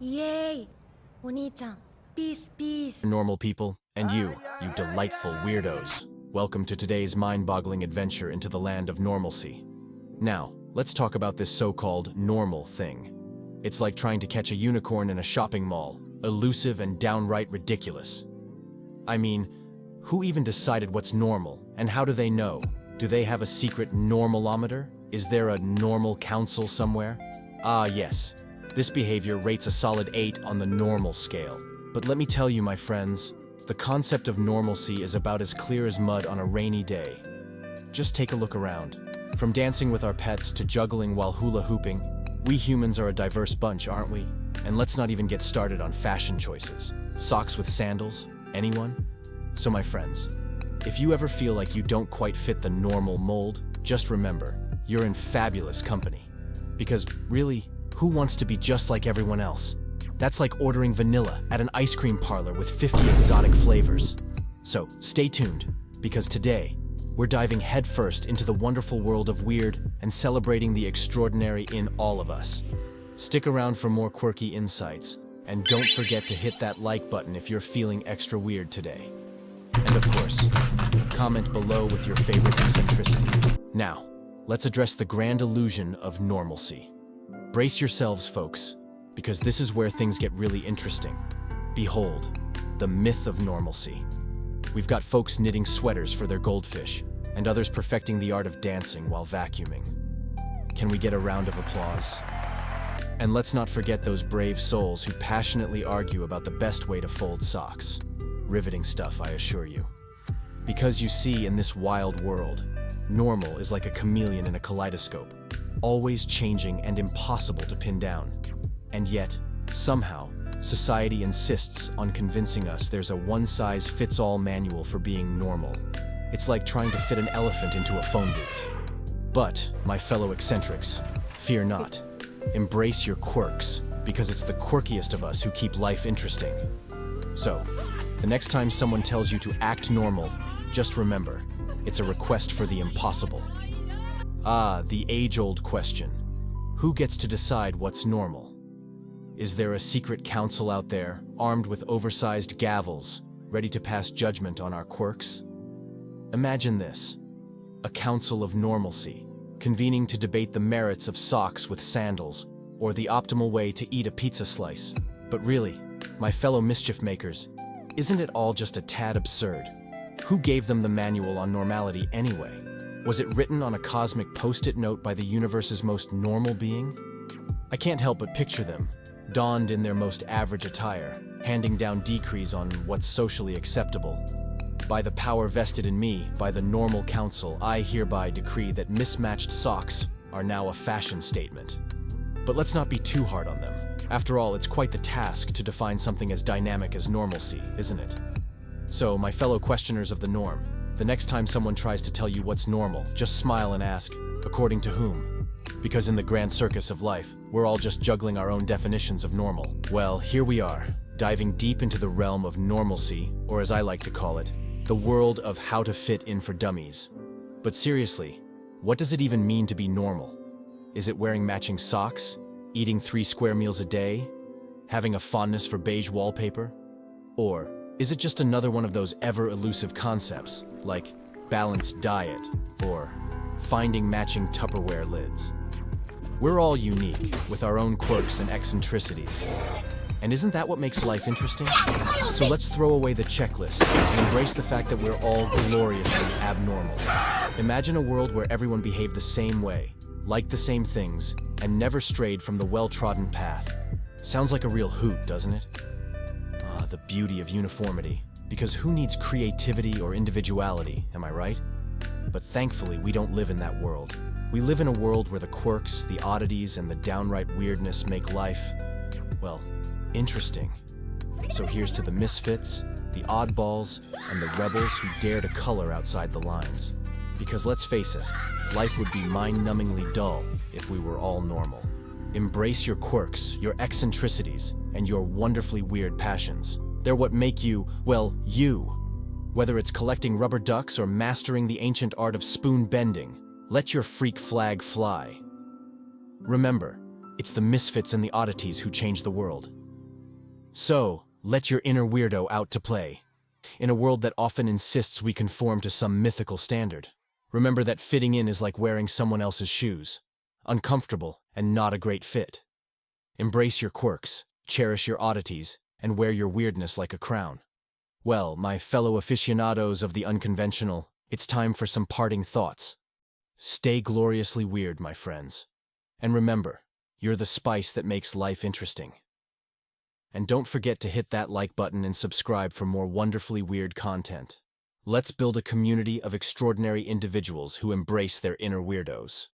Yay! お兄ちゃん、peace, peace. Normal people, and you delightful weirdos. Welcome to today's mind-boggling adventure into the land of normalcy. Now, let's talk about this so-called normal thing. It's like trying to catch a unicorn in a shopping mall, elusive and downright ridiculous. I mean, who even decided what's normal, and how do they know? Do they have a secret normalometer? Is there a normal council somewhere? Ah, yes. This behavior rates a solid 8 on the normal scale. But let me tell you, my friends, the concept of normalcy is about as clear as mud on a rainy day. Just take a look around. From dancing with our pets to juggling while hula hooping, we humans are a diverse bunch, aren't we? And let's not even get started on fashion choices. Socks with sandals? Anyone? So my friends, if you ever feel like you don't quite fit the normal mold, just remember, you're in fabulous company. Because really, who wants to be just like everyone else? That's like ordering vanilla at an ice cream parlor with 50 exotic flavors. So stay tuned, because today, we're diving headfirst into the wonderful world of weird and celebrating the extraordinary in all of us. Stick around for more quirky insights, and don't forget to hit that like button if you're feeling extra weird today. And of course, comment below with your favorite eccentricity. Now, let's address the grand illusion of normalcy. Brace yourselves, folks, because this is where things get really interesting. Behold, the myth of normalcy. We've got folks knitting sweaters for their goldfish, and others perfecting the art of dancing while vacuuming. Can we get a round of applause? And let's not forget those brave souls who passionately argue about the best way to fold socks. Riveting stuff, I assure you. Because you see, in this wild world, normal is like a chameleon in a kaleidoscope, always changing and impossible to pin down. And yet, somehow, society insists on convincing us there's a one-size-fits-all manual for being normal. It's like trying to fit an elephant into a phone booth. But, my fellow eccentrics, fear not. Embrace your quirks, because it's the quirkiest of us who keep life interesting. So, the next time someone tells you to act normal, just remember, it's a request for the impossible. Ah, the age-old question. Who gets to decide what's normal? Is there a secret council out there, armed with oversized gavels, ready to pass judgment on our quirks? Imagine this. A council of normalcy, convening to debate the merits of socks with sandals, or the optimal way to eat a pizza slice. But really, my fellow mischief makers, isn't it all just a tad absurd? Who gave them the manual on normality anyway? Was it written on a cosmic post-it note by the universe's most normal being? I can't help but picture them, donned in their most average attire, handing down decrees on what's socially acceptable. By the power vested in me by the Normal Council, I hereby decree that mismatched socks are now a fashion statement. But let's not be too hard on them. After all, it's quite the task to define something as dynamic as normalcy, isn't it? So, my fellow questioners of the norm, the next time someone tries to tell you what's normal, just smile and ask, according to whom? Because in the grand circus of life, we're all just juggling our own definitions of normal. Well, here we are, diving deep into the realm of normalcy, or as I like to call it, the world of how to fit in for dummies. But seriously, what does it even mean to be normal? Is it wearing matching socks, eating 3 square meals a day, having a fondness for beige wallpaper? Or is it just another one of those ever-elusive concepts, like balanced diet, or finding matching Tupperware lids? We're all unique, with our own quirks and eccentricities. And isn't that what makes life interesting? So let's throw away the checklist and embrace the fact that we're all gloriously abnormal. Imagine a world where everyone behaved the same way, liked the same things, and never strayed from the well-trodden path. Sounds like a real hoot, doesn't it? Ah, the beauty of uniformity. Because who needs creativity or individuality, am I right? But thankfully, we don't live in that world. We live in a world where the quirks, the oddities, and the downright weirdness make life, well, interesting. So here's to the misfits, the oddballs, and the rebels who dare to color outside the lines. Because let's face it, life would be mind-numbingly dull if we were all normal. Embrace your quirks, your eccentricities, and your wonderfully weird passions. They're what make you, well, you. Whether it's collecting rubber ducks or mastering the ancient art of spoon bending, let your freak flag fly. Remember, it's the misfits and the oddities who change the world. So, let your inner weirdo out to play. In a world that often insists we conform to some mythical standard, remember that fitting in is like wearing someone else's shoes. Uncomfortable and not a great fit. Embrace your quirks, cherish your oddities, and wear your weirdness like a crown. Well, my fellow aficionados of the unconventional, it's time for some parting thoughts. Stay gloriously weird, my friends. And remember, you're the spice that makes life interesting. And don't forget to hit that like button and subscribe for more wonderfully weird content. Let's build a community of extraordinary individuals who embrace their inner weirdos.